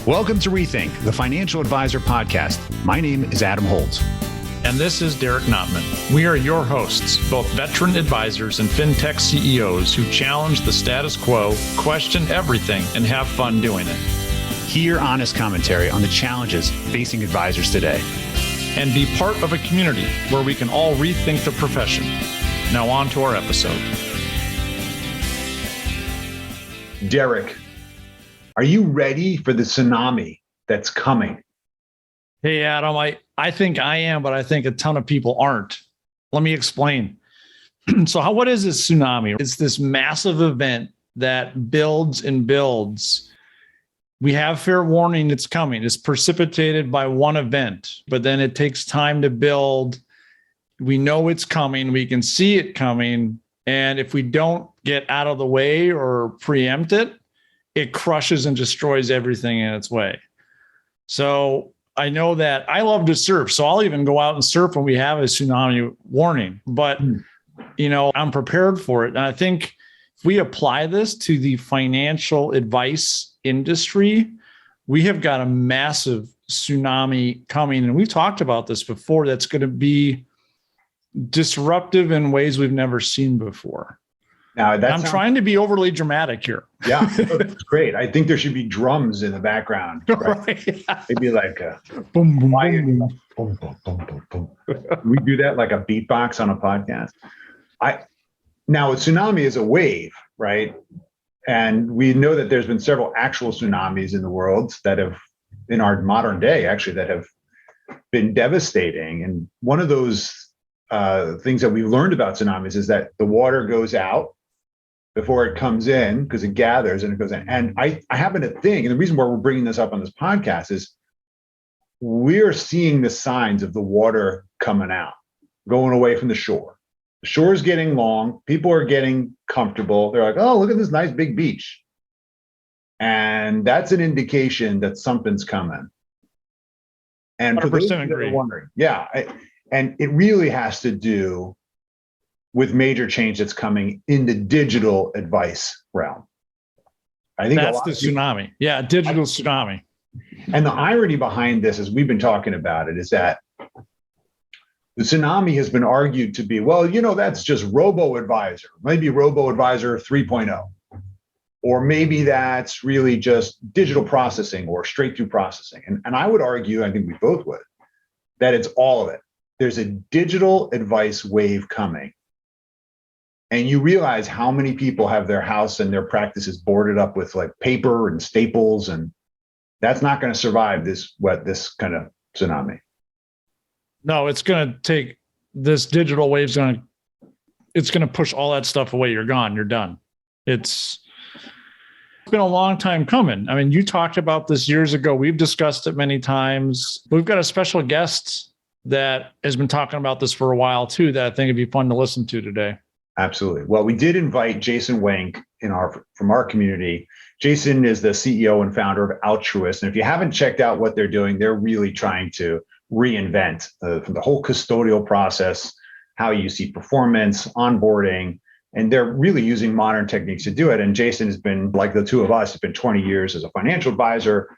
Welcome to Rethink, the Financial Advisor Podcast. My name is Adam Holt. And this is Derek Notman. We are your hosts, both veteran advisors and fintech CEOs who challenge the status quo, question everything, and have fun doing it. Hear honest commentary on the challenges facing advisors today. And be part of a community where we can all rethink the profession. Now on to our episode. Derek, are you ready for the tsunami that's coming? Hey, Adam, I think I am, but I think a ton of people aren't. Let me explain. What is this tsunami? It's this massive event that builds and builds. We have fair warning it's coming. It's precipitated by one event, but then it takes time to build. We know it's coming. We can see it coming. And if we don't get out of the way or preempt it, it crushes and destroys everything in its way. So I know that I love to surf, so I'll even go out and surf when we have a tsunami warning, but I'm prepared for it. And I think if we apply this to the financial advice industry, we have got a massive tsunami coming. And we've talked about this before. That's going to be disruptive in ways we've never seen before. Now, I'm trying to be overly dramatic here. Yeah, that's great. I think there should be drums in the background. Right? Yeah. It'd be like a Boom, boom, boom, boom, boom, boom, boom. We do that like a beatbox on a podcast. Now, a tsunami is a wave, right? And we know that there's been several actual tsunamis in the world that have, in our modern day, actually, that have been devastating. And one of those things that we've learned about tsunamis is that the water goes out before it comes in because it gathers and it goes in. And I happen to think, and the reason why we're bringing this up on this podcast is we're seeing the signs of the water coming out, going away from the shore. The shore is getting long. People are getting comfortable. They're like, oh, look at this nice big beach. And that's an indication that something's coming. And for those that are wondering, and it really has to do with major change that's coming in the digital advice realm. I think that's the tsunami. Yeah, digital tsunami. And the irony behind this, as we've been talking about it, is that the tsunami has been argued to be, well, that's just robo-advisor, maybe robo-advisor 3.0. Or maybe that's really just digital processing or straight-through processing. And I would argue, I think we both would, that it's all of it. There's a digital advice wave coming. And you realize how many people have their house and their practices boarded up with like paper and staples, and that's not going to survive this kind of tsunami. No, it's going to take this digital wave's it's going to push all that stuff away. You're gone. You're done. It's been a long time coming. I mean, you talked about this years ago. We've discussed it many times. We've got a special guest that has been talking about this for a while too, that I think it'd be fun to listen to today. Absolutely. Well, we did invite Jason Wenk from our community. Jason is the CEO and founder of Altruist. And if you haven't checked out what they're doing, they're really trying to reinvent the whole custodial process, how you see performance, onboarding, and they're really using modern techniques to do it. And Jason has been, like the two of us, has been 20 years as a financial advisor.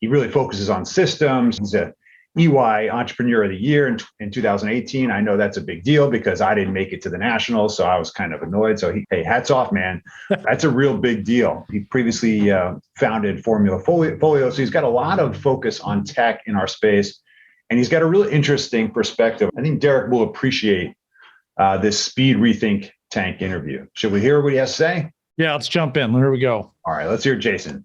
He really focuses on systems. He's a EY Entrepreneur of the Year in 2018. I know that's a big deal because I didn't make it to the Nationals, so I was kind of annoyed. So hey, hats off, man. That's a real big deal. He previously founded FormulaFolios, so he's got a lot of focus on tech in our space, and he's got a really interesting perspective. I think Derek will appreciate this Speed Rethink Tank interview. Should we hear what he has to say? Yeah, let's jump in. Here we go. All right, let's hear Jason.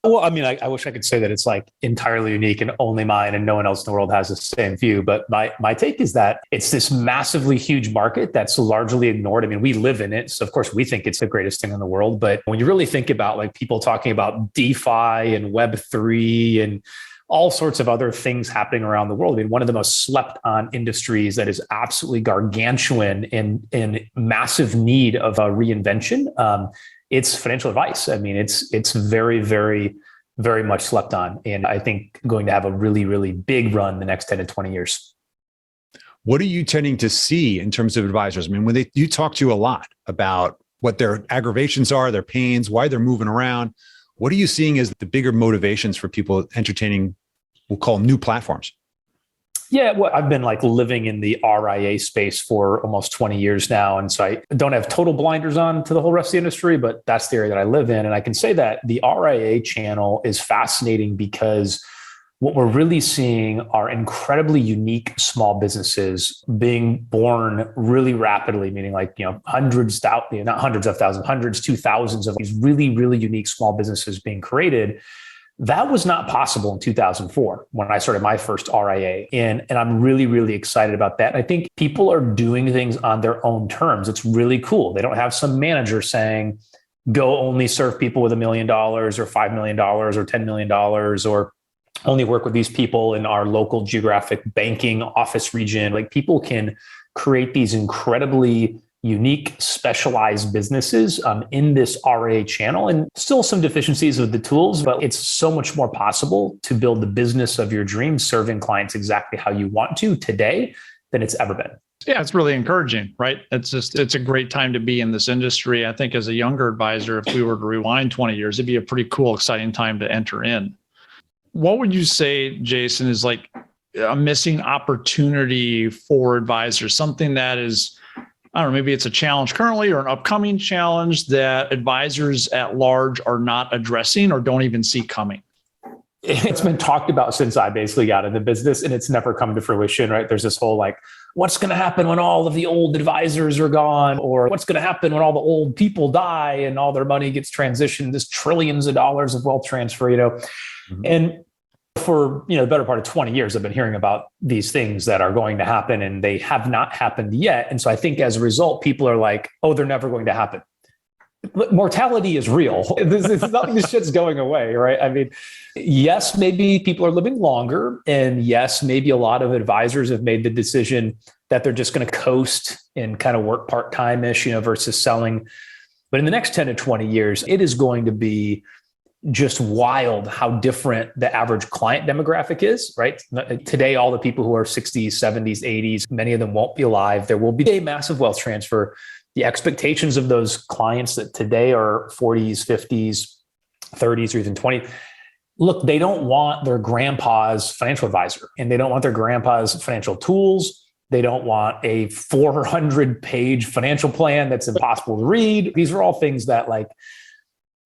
Well, I mean, I wish I could say that it's like entirely unique and only mine and no one else in the world has the same view. But my take is that it's this massively huge market that's largely ignored. I mean, we live in it. So of course we think it's the greatest thing in the world. But when you really think about like people talking about DeFi and Web3 and all sorts of other things happening around the world. I mean, one of the most slept on industries that is absolutely gargantuan in massive need of a reinvention. It's financial advice. I mean, it's very, very, very much slept on. And I think going to have a really, really big run the next 10 to 20 years. What are you tending to see in terms of advisors? I mean, when you talk to a lot about what their aggravations are, their pains, why they're moving around, What are you seeing as the bigger motivations for people entertaining, we'll call them new platforms? Yeah, well, I've been like living in the RIA space for almost 20 years now. And so I don't have total blinders on to the whole rest of the industry, but that's the area that I live in. And I can say that the RIA channel is fascinating because what we're really seeing are incredibly unique small businesses being born really rapidly, meaning like, not hundreds of thousands, hundreds to thousands of these really, really unique small businesses being created. That was not possible in 2004 when I started my first RIA. And I'm really, really excited about that. I think people are doing things on their own terms. It's really cool. They don't have some manager saying, go only serve people with $1 million or $5 million or $10 million, or only work with these people in our local geographic banking office region. Like, people can create these incredibly unique, specialized businesses in this RIA channel, and still some deficiencies of the tools, but it's so much more possible to build the business of your dreams, serving clients exactly how you want to today than it's ever been. Yeah, it's really encouraging, right? It's a great time to be in this industry. I think as a younger advisor, if we were to rewind 20 years, it'd be a pretty cool, exciting time to enter in. What would you say, Jason, is like a missing opportunity for advisors? Something that is, I don't know, maybe it's a challenge currently or an upcoming challenge that advisors at large are not addressing or don't even see coming? It's been talked about since I basically got into business, and it's never come to fruition, right? There's this whole like, what's going to happen when all of the old advisors are gone? Or what's going to happen when all the old people die and all their money gets transitioned, this trillions of dollars of wealth transfer, Mm-hmm. And for the better part of 20 years, I've been hearing about these things that are going to happen, and they have not happened yet. And so I think as a result, people are like, oh, they're never going to happen. Mortality is real. It's nothing. This shit's going away, right? I mean, yes, maybe people are living longer, and yes, maybe a lot of advisors have made the decision that they're just going to coast and kind of work part-time-ish, versus selling. But in the next 10 to 20 years, it is going to be just wild how different the average client demographic is, right? Today, all the people who are 60s, 70s, 80s, many of them won't be alive. There will be a massive wealth transfer. The expectations of those clients that today are 40s, 50s, 30s, or even 20s, look, they don't want their grandpa's financial advisor, and they don't want their grandpa's financial tools. They don't want a 400-page financial plan that's impossible to read. These are all things that, like,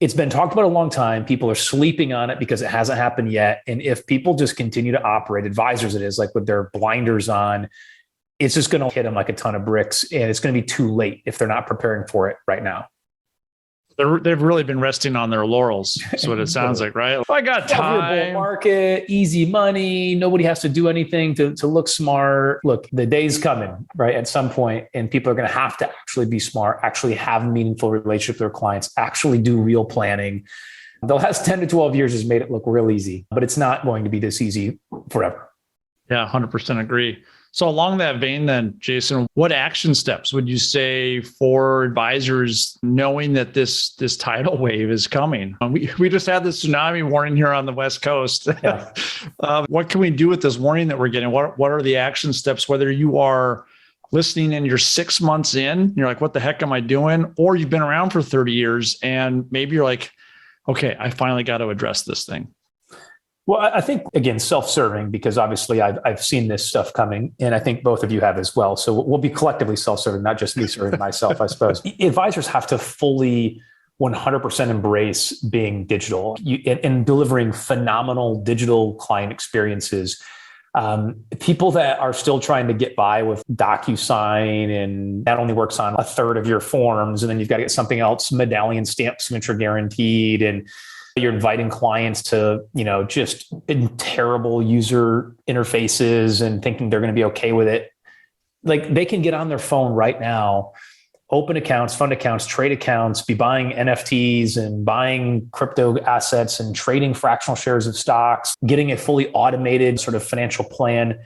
it's been talked about a long time. People are sleeping on it because it hasn't happened yet. And if people just continue to operate, advisors it is, like with their blinders on, it's just going to hit them like a ton of bricks, and it's going to be too late if they're not preparing for it right now. They've really been resting on their laurels. That's what it sounds like, right? I got time. Bull market, easy money. Nobody has to do anything to look smart. Look, the day's coming, right? At some point, and people are going to have to actually be smart, actually have meaningful relationships with their clients, actually do real planning. The last 10 to 12 years has made it look real easy, but it's not going to be this easy forever. Yeah, 100% agree. So along that vein then, Jason, what action steps would you say for advisors knowing that this tidal wave is coming? We just had the tsunami warning here on the West Coast. Yeah. What can we do with this warning that we're getting? What are the action steps, whether you are listening and you're 6 months in, you're like, what the heck am I doing? Or you've been around for 30 years and maybe you're like, okay, I finally got to address this thing. Well, I think, again, self-serving, because obviously I've seen this stuff coming, and I think both of you have as well. So we'll be collectively self-serving, not just me serving myself, I suppose. Advisors have to fully 100% embrace being digital and delivering phenomenal digital client experiences. People that are still trying to get by with DocuSign, and that only works on a third of your forms, and then you've got to get something else, medallion stamp, signature guaranteed, and you're inviting clients to, just in terrible user interfaces and thinking they're going to be okay with it. Like, they can get on their phone right now, open accounts, fund accounts, trade accounts, be buying NFTs and buying crypto assets and trading fractional shares of stocks, getting a fully automated sort of financial plan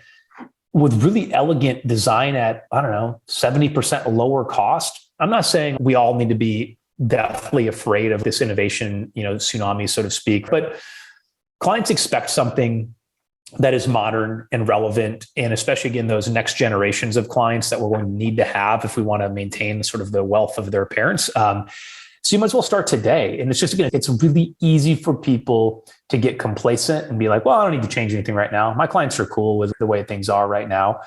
with really elegant design at, 70% lower cost. I'm not saying we all need to be deathly afraid of this innovation, tsunami, so to speak. But clients expect something that is modern and relevant, and especially, again, those next generations of clients that we're going to need to have if we want to maintain sort of the wealth of their parents. So you might as well start today. And it's just, again, it's really easy for people to get complacent and be like, well, I don't need to change anything right now. My clients are cool with the way things are right now.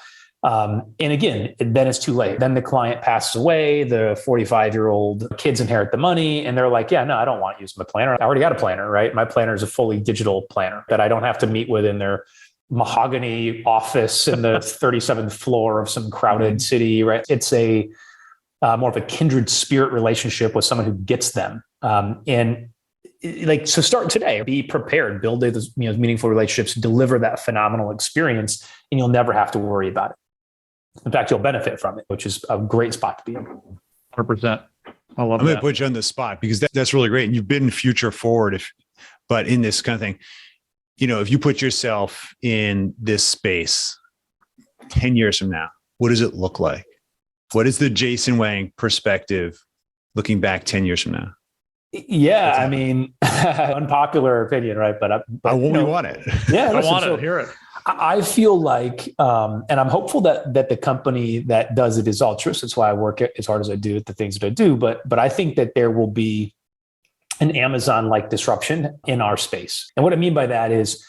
And again, then it's too late. Then the client passes away, the 45-year-old kids inherit the money, and they're like, yeah, no, I don't want to use my planner. I already got a planner, right? My planner is a fully digital planner that I don't have to meet with in their mahogany office in the 37th floor of some crowded city, right? It's a more of a kindred spirit relationship with someone who gets them. So start today, be prepared, build those meaningful relationships, deliver that phenomenal experience, and you'll never have to worry about it. In fact, you'll benefit from it, which is a great spot to be in. 100%. I love that. I'm going to put you on the spot because that's really great. And you've been future forward, but in this kind of thing, if you put yourself in this space 10 years from now, what does it look like? What is the Jason Wenk perspective looking back 10 years from now? Yeah, I mean, unpopular opinion, right? But we want it. Yeah, I want to hear it. I feel like, and I'm hopeful that the company that does it is Altruist. That's why I work as hard as I do at the things that I do. But I think that there will be an Amazon-like disruption in our space. And what I mean by that is,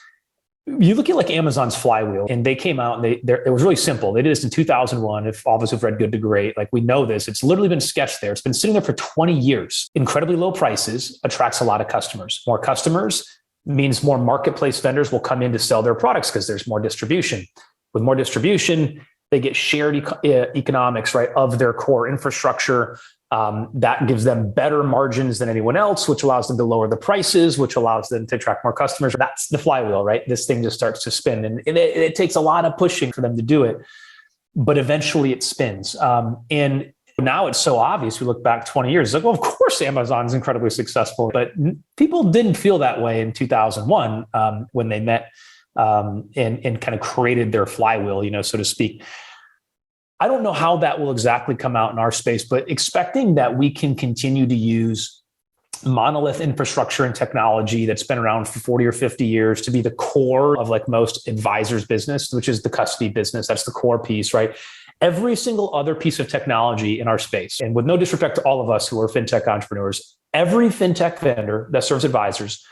you look at like Amazon's flywheel, and they came out and it was really simple. They did this in 2001. If all of us have read Good to Great, like we know this, it's literally been sketched there. It's been sitting there for 20 years. Incredibly low prices attracts a lot of customers. More customers means more marketplace vendors will come in to sell their products because there's more distribution. With more distribution, they get shared economics, right, of their core infrastructure. That gives them better margins than anyone else, which allows them to lower the prices, which allows them to attract more customers. That's the flywheel, right? This thing just starts to spin, and it takes a lot of pushing for them to do it, but eventually it spins. And now it's so obvious. We look back 20 years, it's like, well, of course, Amazon's incredibly successful, but people didn't feel that way in 2001 when they met and kind of created their flywheel, so to speak. I don't know how that will exactly come out in our space, but expecting that we can continue to use monolith infrastructure and technology that's been around for 40 or 50 years to be the core of like most advisors' business, which is the custody business. That's the core piece, right? Every single other piece of technology in our space, and with no disrespect to all of us who are fintech entrepreneurs, every fintech vendor that serves advisors,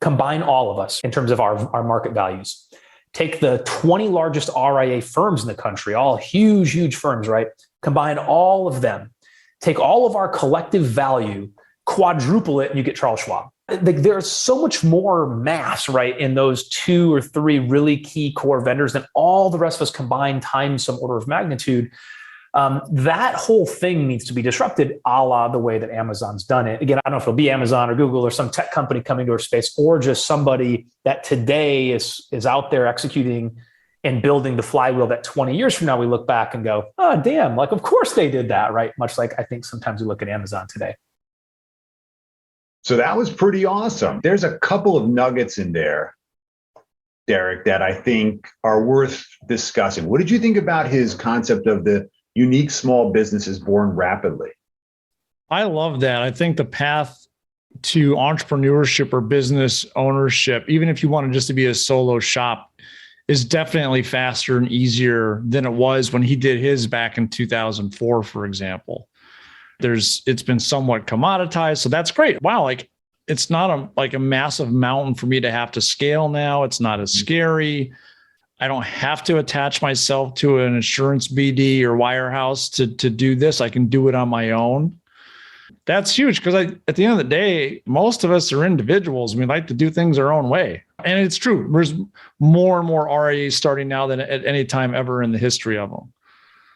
combine all of us in terms of our market values. Take the 20 largest RIA firms in the country, all huge, huge firms, right? Combine all of them, take all of our collective value, quadruple it, and you get Charles Schwab. There's so much more mass, right, in those 2 or 3 really key core vendors than all the rest of us combined times some order of magnitude. That whole thing needs to be disrupted a la the way that Amazon's done it. Again, I don't know if it'll be Amazon or Google or some tech company coming to our space, or just somebody that today is out there executing and building the flywheel that 20 years from now we look back and go, oh, damn, like, of course they did that, right? Much like I think sometimes we look at Amazon today. So that was pretty awesome. There's a couple of nuggets in there, Derek, that I think are worth discussing. What did you think about his concept of the unique small businesses born rapidly? I love that. I think the path to entrepreneurship or business ownership, even if you wanted just to be a solo shop, is definitely faster and easier than it was when he did his back in 2004, for example. It's been somewhat commoditized. So that's great. Wow. Like it's not a massive mountain for me to have to scale now. It's not as scary. I don't have to attach myself to an insurance BD or wirehouse to do this. I can do it on my own. That's huge because at the end of the day, most of us are individuals. We like to do things our own way. And it's true. There's more and more RIAs starting now than at any time ever in the history of them.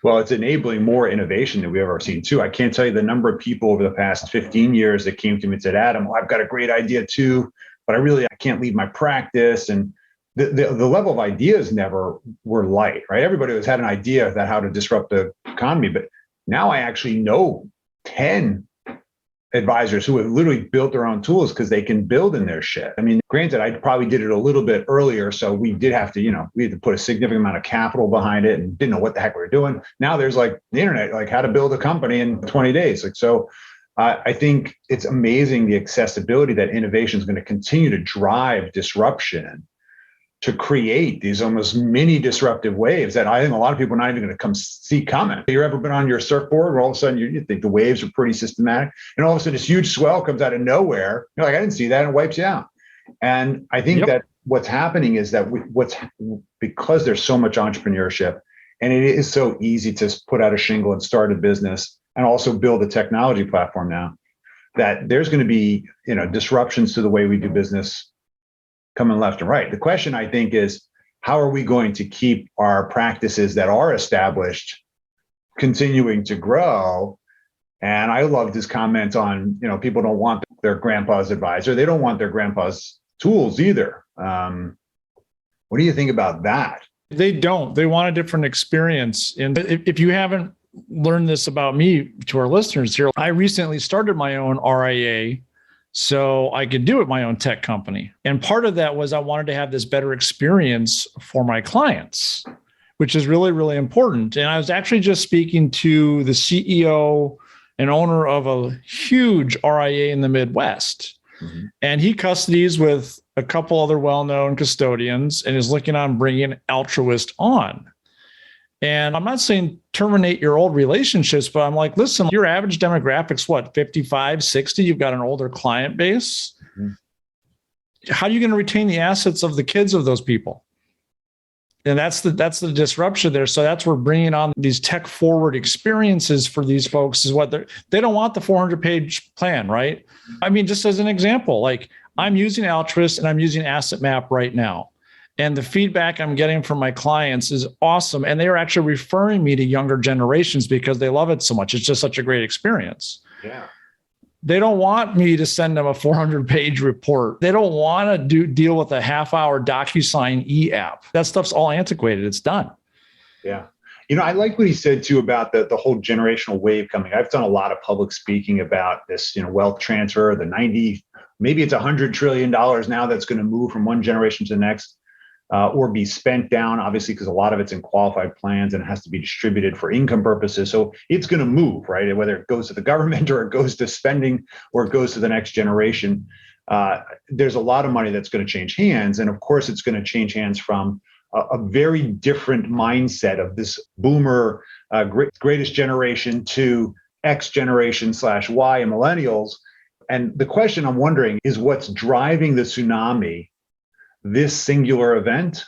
Well, it's enabling more innovation than we've ever seen too. I can't tell you the number of people over the past 15 years that came to me and said, Adam, I've got a great idea too, but I can't leave my practice. And the level of ideas never were light, right? Everybody has had an idea about how to disrupt the economy, but now I actually know 10 advisors who have literally built their own tools because they can build in their shit. I mean, granted, I probably did it a little bit earlier, so we did have to, we had to put a significant amount of capital behind it and didn't know what the heck we were doing. Now there's like the internet, like how to build a company in 20 days. I think it's amazing the accessibility that innovation is going to continue to drive disruption. to create these almost mini disruptive waves that I think a lot of people are not even going to come see coming. You've ever been on your surfboard where all of a sudden you think the waves are pretty systematic, and all of a sudden this huge swell comes out of nowhere. You're like, I didn't see that, and it wipes you out. And I think that what's happening is that because there's so much entrepreneurship, and it is so easy to put out a shingle and start a business and also build a technology platform now, that there's going to be, disruptions to the way we do business coming left and right. The question, I think, is how are we going to keep our practices that are established continuing to grow? And I loved his comment on, people don't want their grandpa's advisor. They don't want their grandpa's tools either. What do you think about that? They don't. They want a different experience. And if you haven't learned this about me to our listeners here, I recently started my own RIA so I could do it my own tech company. And part of that was I wanted to have this better experience for my clients, which is really, really important. And I was actually just speaking to the CEO and owner of a huge RIA in the Midwest. Mm-hmm. And he custodies with a couple other well-known custodians and is looking on bringing Altruist on. And I'm not saying terminate your old relationships, but I'm like, listen, your average demographic's what, 55, 60? You've got an older client base. Mm-hmm. How are you going to retain the assets of the kids of those people? And that's the disruption there. So that's where bringing on these tech forward experiences for these folks is what they don't want the 400-page plan, right? I mean, just as an example, like I'm using Altruist and I'm using Asset Map right now. And the feedback I'm getting from my clients is awesome. And they are actually referring me to younger generations because they love it so much. It's just such a great experience. Yeah. They don't want me to send them a 400-page report. They don't want to deal with a half-hour DocuSign e-app. That stuff's all antiquated. It's done. Yeah. I like what he said too about the whole generational wave coming. I've done a lot of public speaking about this, wealth transfer, maybe it's $100 trillion now that's going to move from one generation to the next. Or be spent down, obviously, because a lot of it's in qualified plans and it has to be distributed for income purposes. So it's going to move, right? Whether it goes to the government or it goes to spending or it goes to the next generation. There's a lot of money that's going to change hands. And of course, it's going to change hands from a very different mindset of this boomer greatest generation to X generation /Y and millennials. And the question I'm wondering is what's driving the tsunami, this singular event,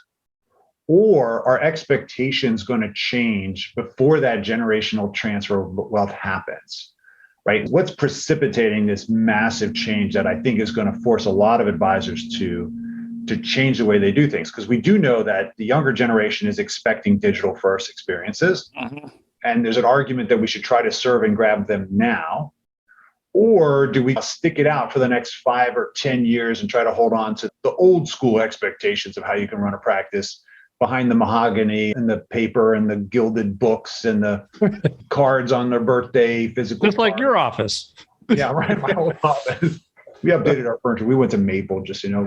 or are expectations going to change before that generational transfer of wealth happens, right? What's precipitating this massive change that I think is going to force a lot of advisors to change the way they do things? Because we do know that the younger generation is expecting digital first experiences. Mm-hmm. And there's an argument that we should try to serve and grab them now. Or do we stick it out for the next 5 or 10 years and try to hold on to the old school expectations of how you can run a practice behind the mahogany and the paper and the gilded books and the cards on their birthday, physical just cards. Like your office. Yeah, right. My old office. We updated our furniture. We went to Maple just, got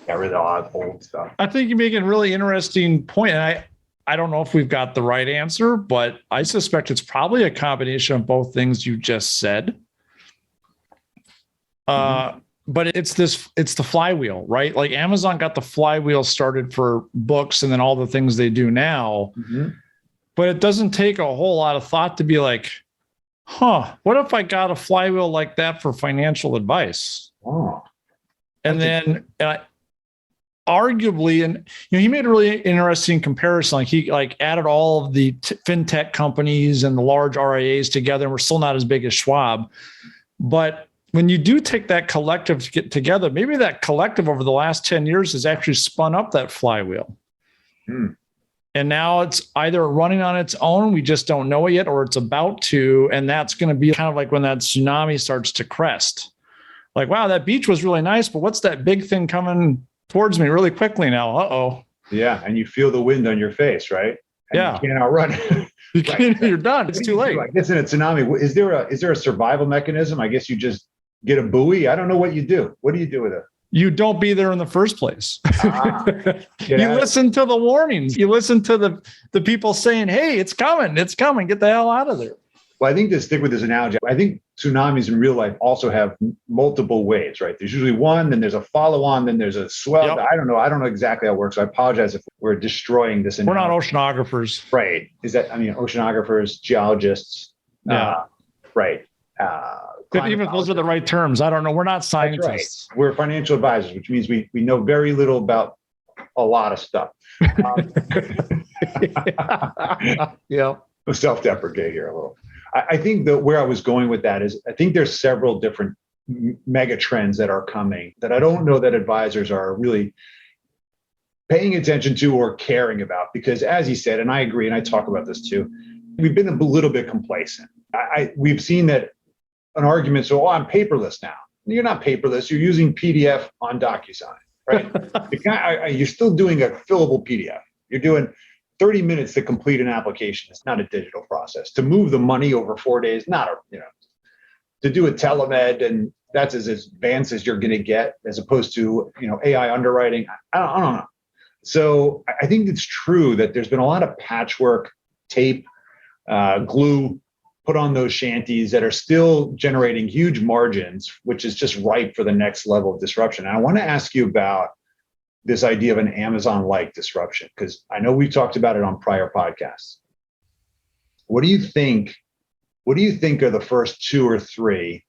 rid of all that old stuff. I think you make a really interesting point. And I don't know if we've got the right answer, but I suspect it's probably a combination of both things you just said. Mm-hmm. But it's the flywheel, right? Like Amazon got the flywheel started for books and then all the things they do now. Mm-hmm. But it doesn't take a whole lot of thought to be like, what if I got a flywheel like that for financial advice? Oh, and then arguably, and he made a really interesting comparison. Like he added all of the fintech companies and the large RIAs together, and we're still not as big as Schwab. But when you do take that collective to get together, maybe that collective over the last 10 years has actually spun up that flywheel. And now it's either running on its own, we just don't know it yet, or it's about to. And that's going to be kind of like when that tsunami starts to crest. Like, wow, that beach was really nice, but what's that big thing coming towards me really quickly now? Uh-oh. Yeah. And you feel the wind on your face, right? And yeah. You can't outrun it. You can't, you're done. It's too late. I guess in a tsunami, is there a survival mechanism? I guess you just get a buoy. I don't know what you do. What do you do with it? You don't be there in the first place. You listen to the warnings. You listen to the people saying, hey, it's coming. Get the hell out of there. Well, I think to stick with this analogy, I think tsunamis in real life also have multiple waves, right? There's usually one, then there's a follow-on, then there's a swell. Yep. I don't know exactly how it works. So I apologize if we're destroying this analogy. We're not oceanographers. Right. Oceanographers, geologists. Yeah. Right. Even if those are the right terms, I don't know. We're not scientists. Right. We're financial advisors, which means we know very little about a lot of stuff. Yeah. Self-deprecate here a little. I think that where I was going with that is I think there's several different mega trends that are coming that I don't know that advisors are really paying attention to or caring about, because as you said, and I agree, and I talk about this too, we've been a little bit complacent. We've seen that an argument, so I'm paperless now. You're not paperless. You're using PDF on DocuSign, right? You're still doing a fillable PDF. You're doing 30 minutes to complete an application. It's not a digital process. To move the money over 4 days, to do a telemed, and that's as advanced as you're going to get, as opposed to, AI underwriting. I don't know. So I think it's true that there's been a lot of patchwork, tape, glue put on those shanties that are still generating huge margins, which is just ripe for the next level of disruption. And I want to ask you about this idea of an Amazon-like disruption, because I know we've talked about it on prior podcasts. What do you think are the first 2 or 3?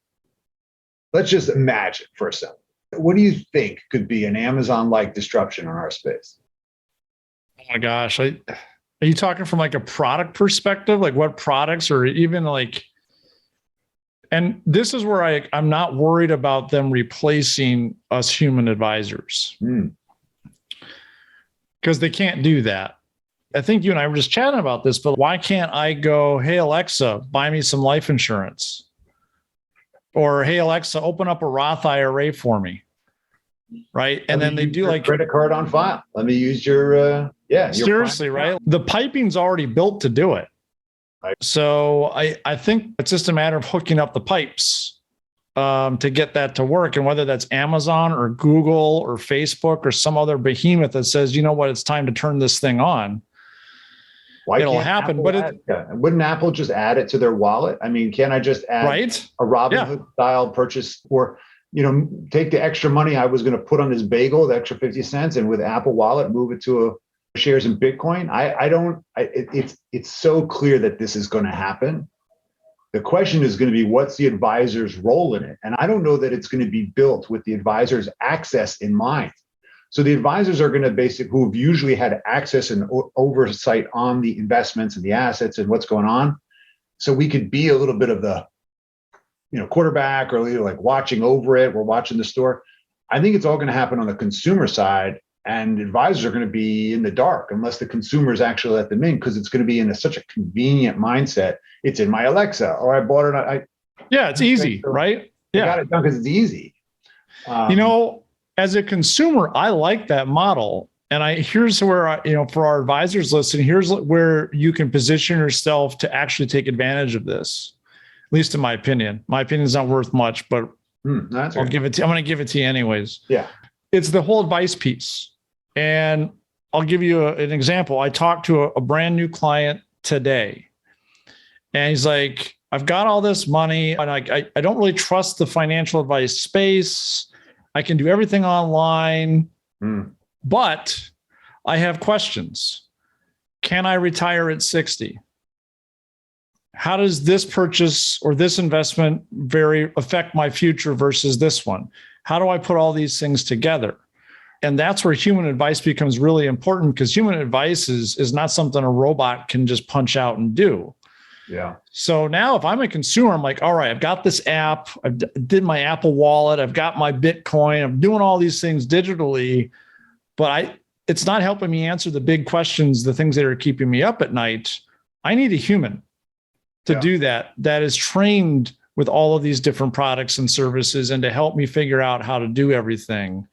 Let's just imagine for a second. What do you think could be an Amazon-like disruption in our space? Oh my gosh. Are you talking from like a product perspective? Like what products, or even like, and this is where I'm not worried about them replacing us human advisors. Because they can't do that. I think you and I were just chatting about this, but why can't I go, hey, Alexa, buy me some life insurance? Or, hey, Alexa, open up a Roth IRA for me. Right. And then they do like credit card on file. Let me use your, seriously, right? The piping's already built to do it. Right. So I think it's just a matter of hooking up the pipes to get that to work. And whether that's Amazon or Google or Facebook or some other behemoth that says, you know what, it's time to turn this thing on. It'll happen. Wouldn't Apple just add it to their wallet? I mean, can't I just add a Robinhood style purchase, or, take the extra money I was going to put on this bagel, the extra 50 cents, and with Apple Wallet, move it to shares in Bitcoin? It's so clear that this is going to happen. The question is going to be, what's the advisor's role in it? And I don't know that it's going to be built with the advisor's access in mind. So the advisors are going to who've usually had access and oversight on the investments and the assets and what's going on. So we could be a little bit of the, quarterback, or like watching over it. We're watching the store. I think it's all going to happen on the consumer side, and advisors are going to be in the dark unless the consumers actually let them in, because it's going to be in such a convenient mindset. It's in my Alexa, or I bought it. It's easy, right? I got it done because it's easy. As a consumer, I like that model. And here's where, for our advisors listening, here's where you can position yourself to actually take advantage of this. At least in my opinion. My opinion is not worth much, but I'll give it to you. I'm going to give it to you anyways. Yeah. It's the whole advice piece. And I'll give you an example. I talked to a brand new client today, and he's like, I've got all this money, and I don't really trust the financial advice space. I can do everything online, but I have questions. Can I retire at 60? How does this purchase or this investment affect my future versus this one? How do I put all these things together? And that's where human advice becomes really important, because human advice is not something a robot can just punch out and do. Yeah. So now if I'm a consumer, I'm like, all right, I've got this app. I did my Apple Wallet. I've got my Bitcoin. I'm doing all these things digitally, but it's not helping me answer the big questions, the things that are keeping me up at night. I need a human to do that is trained with all of these different products and services, and to help me figure out how to do everything.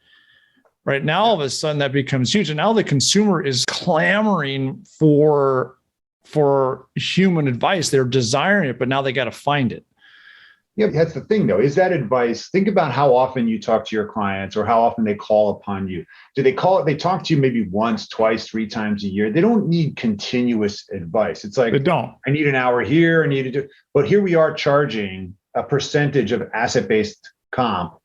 Right now, all of a sudden that becomes huge. And now the consumer is clamoring for human advice. They're desiring it, but now they got to find it. Yeah, that's the thing though. Is that advice? Think about how often you talk to your clients or how often they call upon you. Do they call it? They talk to you maybe once, twice, 3 times a year. They don't need continuous advice. It's like, They don't. I need an hour here. I need to do, but here we are charging a percentage of asset-based comp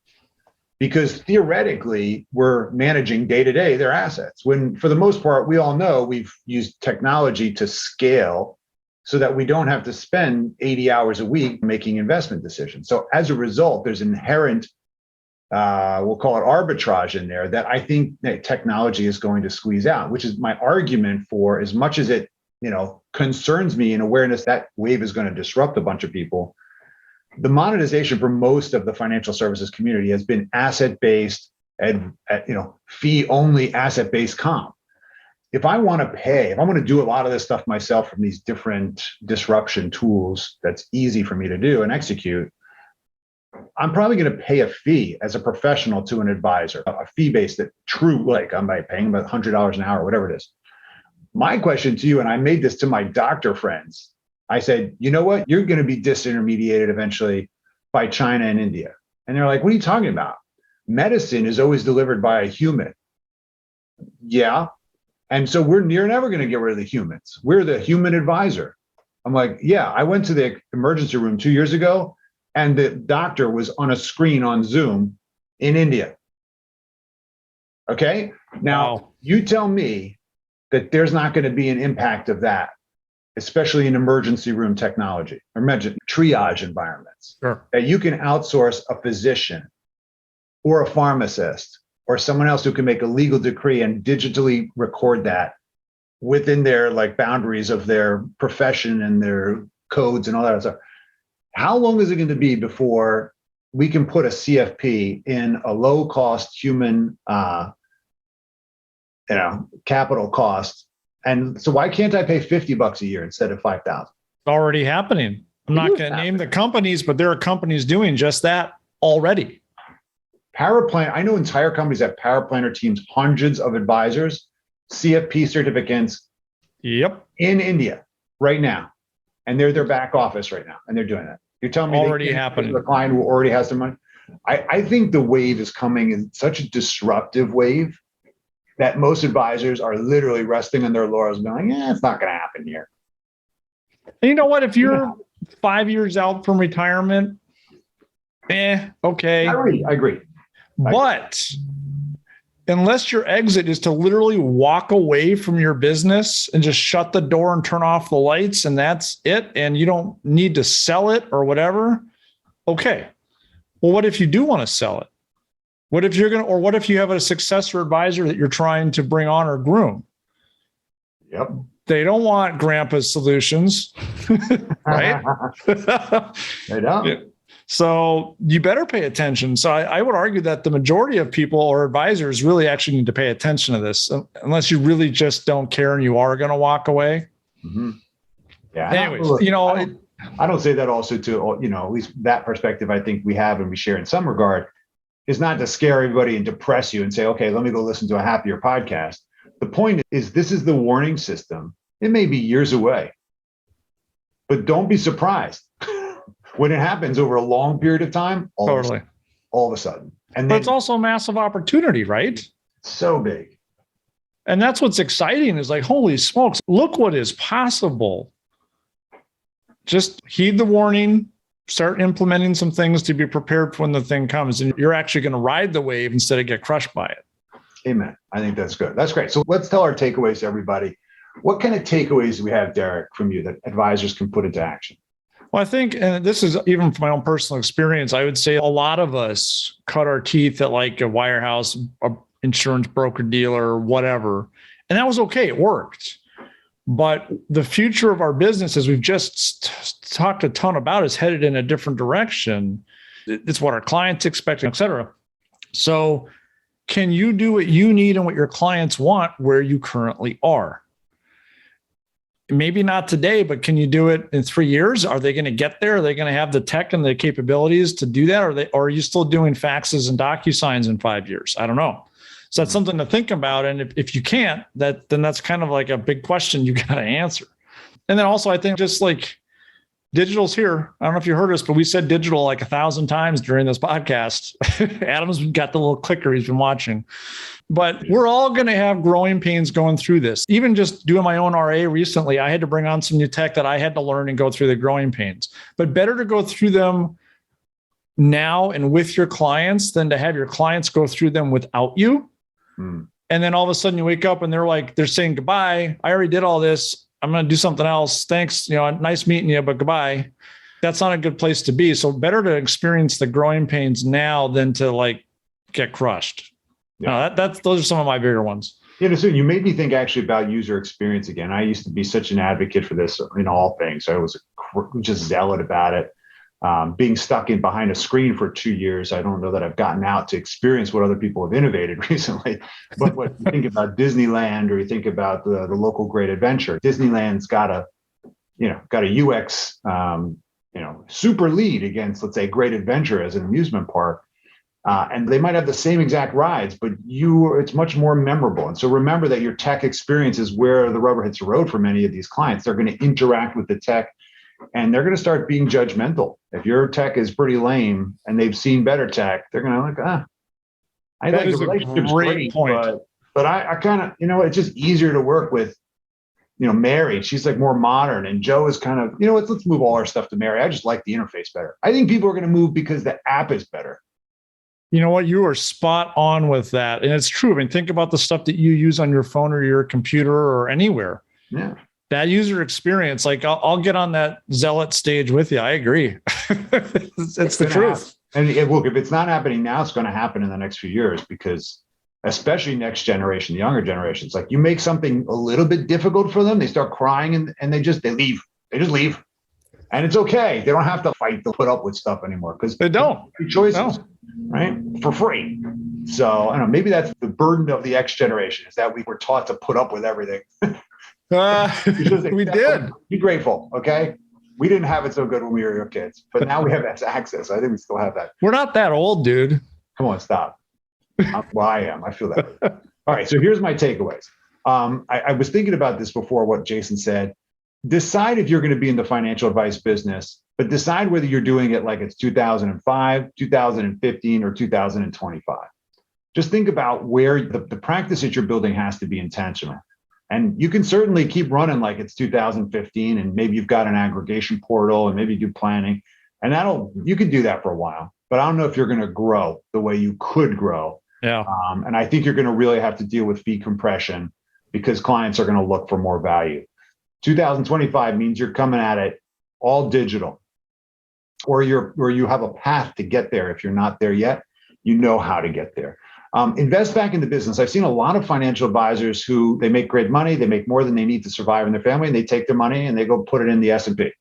because theoretically we're managing day to day their assets. When for the most part, we all know we've used technology to scale so that we don't have to spend 80 hours a week making investment decisions. So as a result, there's inherent, we'll call it arbitrage in there that I think that technology is going to squeeze out, which is my argument for as much as it, concerns me in awareness that wave is going to disrupt a bunch of people. The monetization for most of the financial services community has been asset-based and, fee-only asset-based comp. If I want to do a lot of this stuff myself from these different disruption tools that's easy for me to do and execute, I'm probably going to pay a fee as a professional to an advisor, a fee-based that true, like I'm paying about $100 an hour, whatever it is. My question to you, and I made this to my doctor friends, I said, you know what? You're going to be disintermediated eventually by China and India. And they're like, what are you talking about? Medicine is always delivered by a human. Yeah. And so we're never going to get rid of the humans. We're the human advisor. I'm like, yeah, I went to the emergency room 2 years ago and the doctor was on a screen on Zoom in India. Okay. Now you tell me that there's not going to be an impact of that, especially in emergency room technology, imagine triage environments, Sure. That you can outsource a physician or a pharmacist or someone else who can make a legal decree and digitally record that within their boundaries of their profession and their codes and all that stuff. How long is it going to be before we can put a CFP in a low cost human, capital cost? And so why can't I pay $50 a year instead of $5,000? It's already happening. I'm not going to name the companies, but there are companies doing just that already. Paraplan, I know entire companies have paraplanner teams, hundreds of advisors, CFP certificates. Yep. In India right now. And they're their back office right now. And they're doing that. You're telling me already happening. The client who already has the money. I think the wave is coming in such a disruptive wave that most advisors are literally resting on their laurels and going, it's not going to happen here. And you know what? If you're 5 years out from retirement, okay. I agree. But unless your exit is to literally walk away from your business and just shut the door and turn off the lights and that's it, and you don't need to sell it or whatever, okay. Well, what if you do want to sell it? What if what if you have a successor advisor that you're trying to bring on or groom? Yep. They don't want grandpa's solutions, right? They don't. Yeah. So you better pay attention. So I would argue that the majority of people or advisors really actually need to pay attention to this, unless you really just don't care and you are going to walk away. Mm-hmm. Yeah. Anyways, I don't say that also to, at least that perspective I think we have and we share in some regard is not to scare everybody and depress you and say, okay, let me go listen to a happier podcast. The point is, this is the warning system. It may be years away, but don't be surprised when it happens over a long period of time. All of a sudden. And but it's also a massive opportunity, right? So big. And that's what's exciting is holy smokes, look what is possible. Just heed the warning, start implementing some things to be prepared for when the thing comes, and you're actually going to ride the wave instead of get crushed by it. Amen. I think that's good. That's great. So let's tell our takeaways to everybody. What kind of takeaways do we have, Derek, from you that advisors can put into action? Well, I think, and this is even from my own personal experience, I would say a lot of us cut our teeth at a wirehouse, a insurance broker dealer, whatever. And that was okay. It worked. But the future of our business, as we've just talked a ton about, is headed in a different direction. It's what our clients expect, et cetera. So can you do what you need and what your clients want where you currently are? Maybe not today, but can you do it in 3 years? Are they going to get there? Are they going to have the tech and the capabilities to do that? Or are you still doing faxes and DocuSigns in 5 years? I don't know. So that's something to think about. And if you can't, then that's kind of a big question you got to answer. And then also, I think just Digital's here. I don't know if you heard us, but we said digital like 1,000 times during this podcast. Adam's got the little clicker he's been watching. But we're all going to have growing pains going through this. Even just doing my own RA recently, I had to bring on some new tech that I had to learn and go through the growing pains. But better to go through them now and with your clients than to have your clients go through them without you. And then all of a sudden you wake up and they're saying goodbye. I already did all this. I'm going to do something else. Thanks. Nice meeting you, but goodbye. That's not a good place to be. So better to experience the growing pains now than to get crushed. Yeah. No, those are some of my bigger ones. Yeah, so you made me think actually about user experience again. I used to be such an advocate for this in all things. I was just zealot about it. Being stuck in behind a screen for 2 years, I don't know that I've gotten out to experience what other people have innovated recently. But what you think about Disneyland, or you think about the local Great Adventure, Disneyland's got a UX, super lead against, let's say, Great Adventure as an amusement park. And they might have the same exact rides, but it's much more memorable. And so remember that your tech experience is where the rubber hits the road for many of these clients. They're going to interact with the tech, and they're going to start being judgmental. If your tech is pretty lame and they've seen better tech, they're going to I that think is the relationship's a great point. But I kind of, it's just easier to work with, Mary. She's more modern, and Joe is kind of, let's move all our stuff to Mary. I just like the interface better. I think people are going to move because the app is better. You know what? You are spot on with that. And it's true. I mean, think about the stuff that you use on your phone or your computer or anywhere. Yeah. That user experience, I'll get on that zealot stage with you. I agree. it's the truth. And look, if it's not happening now, it's going to happen in the next few years, because especially next generation, the younger generations, you make something a little bit difficult for them, they start crying and they leave. They just leave. And it's okay. They don't have to fight to put up with stuff anymore, because they don't. Choices, right? For free. So I don't know, maybe that's the burden of the X generation, is that we were taught to put up with everything. We did. Be grateful, okay? We didn't have it so good when we were your kids, but now we have access. I think we still have that. We're not that old, dude. Come on, stop. Well, I am. I feel that way. All right, so here's my takeaways. I was thinking about this before, what Jason said. Decide if you're going to be in the financial advice business, but decide whether you're doing it like it's 2005, 2015, or 2025. Just think about where the practice that you're building has to be intentional. And you can certainly keep running like it's 2015, and maybe you've got an aggregation portal, and maybe you do planning, and you can do that for a while. But I don't know if you're going to grow the way you could grow. Yeah. And I think you're going to really have to deal with fee compression, because clients are going to look for more value. 2025 means you're coming at it all digital, or you have a path to get there. If you're not there yet, you know how to get there. Invest back in the business. I've seen a lot of financial advisors who they make great money, they make more than they need to survive in their family, and they take their money and they go put it in the S&P,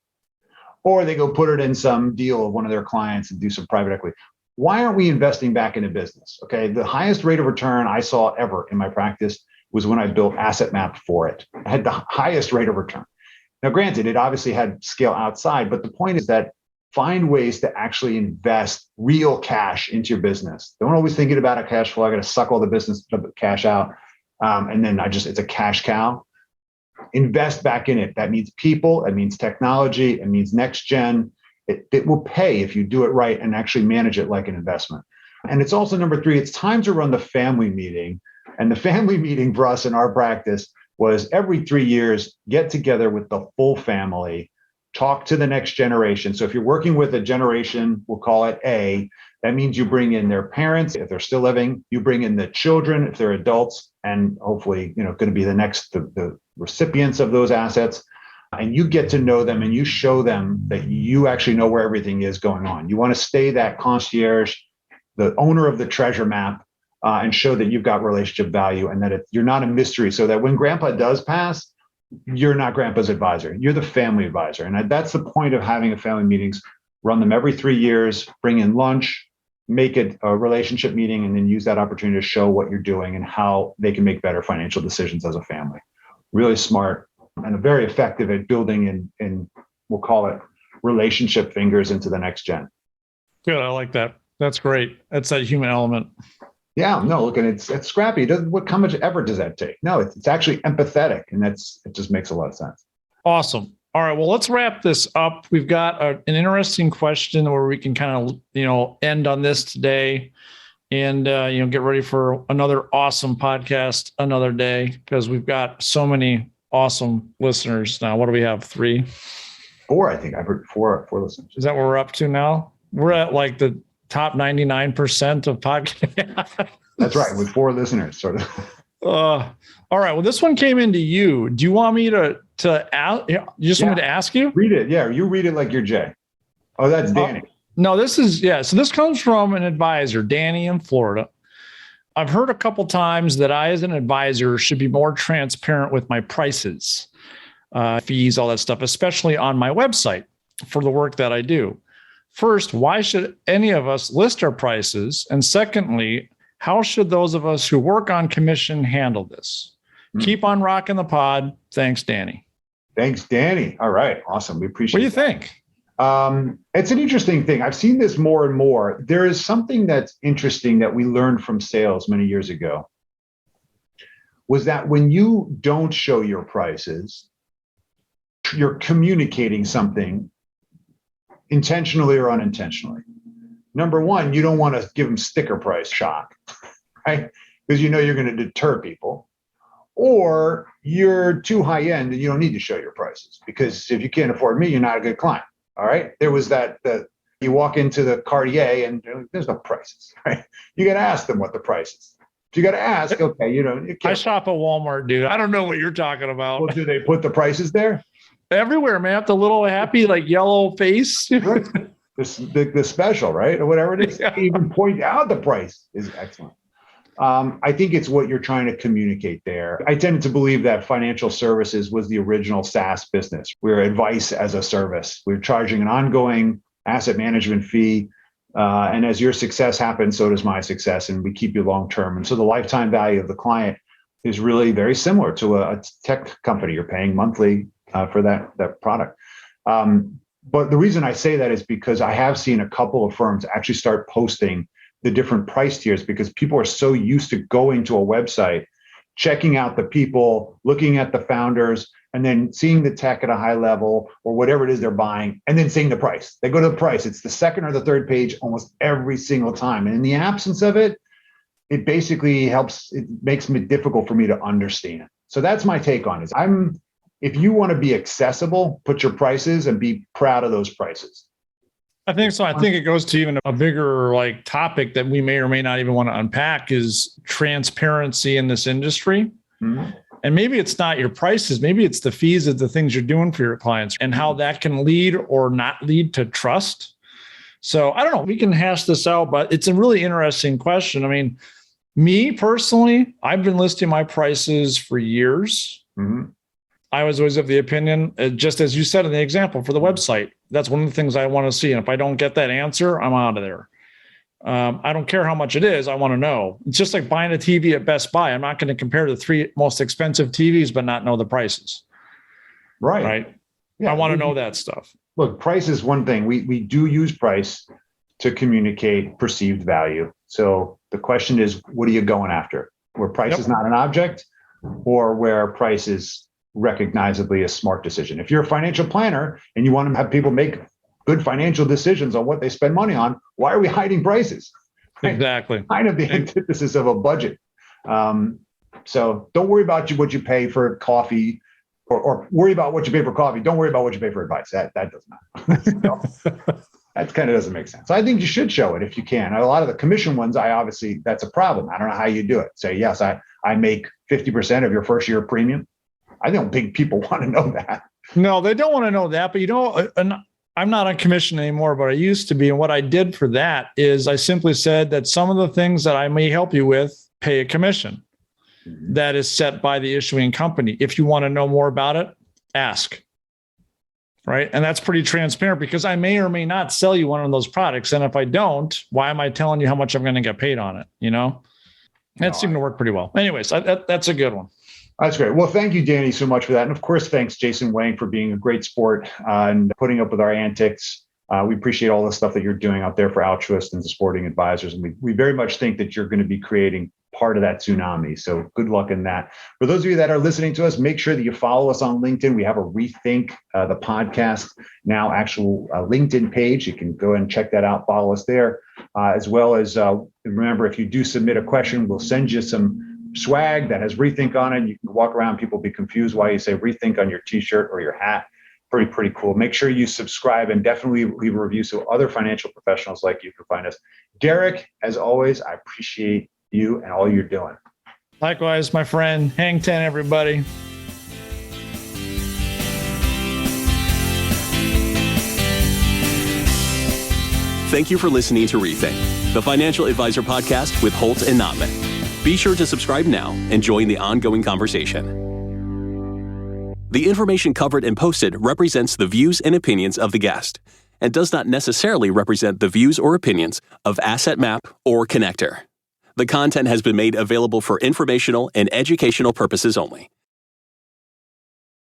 or they go put it in some deal of one of their clients and do some private equity. Why aren't we investing back in a business? Okay, the highest rate of return I saw ever in my practice was when I built Asset Map for it. I had the highest rate of return. Now, granted, it obviously had scale outside, but the point is that find ways to actually invest real cash into your business. Don't always thinking about a cash flow. I got to suck all the business cash out. And then it's a cash cow. Invest back in it. That means people, it means technology, it means next gen. It will pay if you do it right and actually manage it like an investment. And it's also, number 3, it's time to run the family meeting. And the family meeting for us in our practice was every 3 years, get together with the full family, talk to the next generation. So if you're working with a generation, we'll call it A, that means you bring in their parents, if they're still living, you bring in the children, if they're adults, and hopefully, going to be the recipients of those assets. And you get to know them and you show them that you actually know where everything is going on. You want to stay that concierge, the owner of the treasure map, and show that you've got relationship value, and that you're not a mystery, so that when grandpa does pass, you're not grandpa's advisor. You're the family advisor. And that's the point of having a family meetings. Run them every 3 years, bring in lunch, make it a relationship meeting, and then use that opportunity to show what you're doing and how they can make better financial decisions as a family. Really smart and very effective at building in we'll call it relationship fingers into the next gen. Good. I like that. That's great. That's that human element. Yeah, no, look, and it's scrappy. How much effort does that take? No, it's actually empathetic, and it just makes a lot of sense. Awesome. All right. Well, let's wrap this up. We've got an interesting question where we can kind of, end on this today and, get ready for another awesome podcast another day, because we've got so many awesome listeners now. What do we have? 3? 4, I think. I've heard four listeners. Is that what we're up to now? We're at like the top 99% of podcasts. That's right. With 4 listeners, sort of. All right. Well, this one came into you. Do you want me to ask? You just want me to ask you? Read it. Yeah. You read it like you're Jay. Oh, that's Danny. No, this is, So this comes from an advisor, Danny in Florida. I've heard a couple times that I, as an advisor, should be more transparent with my prices, fees, all that stuff, especially on my website for the work that I do. First, why should any of us list our prices? And secondly, how should those of us who work on commission handle this? Keep on rocking the pod. Thanks, Danny. Thanks, Danny. All right. Awesome. We appreciate it. What do you think? It's an interesting thing. I've seen this more and more. There is something that's interesting that we learned from sales many years ago, was that when you don't show your prices, you're communicating something intentionally or unintentionally. Number one, you don't want to give them sticker price shock, right? Because you're going to deter people. Or you're too high end and you don't need to show your prices, because if you can't afford me, you're not a good client. All right. There was that you walk into the Cartier and there's no prices, right? You got to ask them what the price is. You got to ask, okay, you can't. I shop at Walmart, dude. I don't know what you're talking about. Well, do they put the prices there? Everywhere, man. The little happy, yellow face. Right. The special, right? Or whatever it is. Yeah. Even point out the price is excellent. I think it's what you're trying to communicate there. I tended to believe that financial services was the original SaaS business. We're advice as a service. We're charging an ongoing asset management fee. And as your success happens, so does my success, and we keep you long-term. And so the lifetime value of the client is really very similar to a tech company. You're paying monthly for that product. But the reason I say that is because I have seen a couple of firms actually start posting the different price tiers, because people are so used to going to a website, checking out the people, looking at the founders, and then seeing the tech at a high level or whatever it is they're buying, and then seeing the price. They go to the price. It's the second or the third page almost every single time. And in the absence of it, it basically helps. It makes it difficult for me to understand. So that's my take on it. If you want to be accessible, put your prices and be proud of those prices. I think so. I think it goes to even a bigger topic that we may or may not even want to unpack, is transparency in this industry. Mm-hmm. And maybe it's not your prices. Maybe it's the fees of the things you're doing for your clients and how that can lead or not lead to trust. So I don't know. We can hash this out, but it's a really interesting question. I mean, me personally, I've been listing my prices for years. Mm-hmm. I was always of the opinion, just as you said in the example for the website, that's one of the things I want to see. And if I don't get that answer, I'm out of there. I don't care how much it is. I want to know. It's just like buying a TV at Best Buy. I'm not going to compare the 3 most expensive TVs, but not know the prices. Right. Yeah, I want to know that stuff. Look, price is one thing. We do use price to communicate perceived value. So the question is, what are you going after? Where price is not an object, or where price is recognizably a smart decision. If you're a financial planner and you want to have people make good financial decisions on what they spend money on, why are we hiding prices? Right? Exactly. Kind of the antithesis of a budget. So don't worry about what you pay for coffee, or worry about what you pay for coffee. Don't worry about what you pay for advice. That does not. That kind of doesn't make sense. So I think you should show it if you can. A lot of the commission ones, that's a problem. I don't know how you do it. Say, yes, I make 50% of your first year premium. I don't think people want to know that. No, they don't want to know that. But I'm not on commission anymore, but I used to be. And what I did for that is I simply said that some of the things that I may help you with pay a commission that is set by the issuing company. If you want to know more about it, ask. Right. And that's pretty transparent, because I may or may not sell you one of those products. And if I don't, why am I telling you how much I'm going to get paid on it? That seemed to work pretty well. Anyways, that's a good one. That's great. Well, thank you, Danny, so much for that. And of course, thanks, Jason Wenk, for being a great sport and putting up with our antics. We appreciate all the stuff that you're doing out there for Altruist and the supporting advisors. And we very much think that you're going to be creating part of that tsunami. So good luck in that. For those of you that are listening to us, make sure that you follow us on LinkedIn. We have a Rethink the podcast now actual LinkedIn page. You can go and check that out. Follow us there, as well as remember, if you do submit a question, we'll send you some swag that has Rethink on it. You can walk around, people be confused why you say Rethink on your t-shirt or your hat. Pretty cool. Make sure you subscribe and definitely leave a review so other financial professionals like you can find us. Derek, as always, I appreciate you and all you're doing. Likewise, my friend. Hang 10, everybody. Thank you for listening to Rethink, the Financial Advisor Podcast with Holt and Notman. Be sure to subscribe now and join the ongoing conversation. The information covered and posted represents the views and opinions of the guest and does not necessarily represent the views or opinions of AssetMap or Connector. The content has been made available for informational and educational purposes only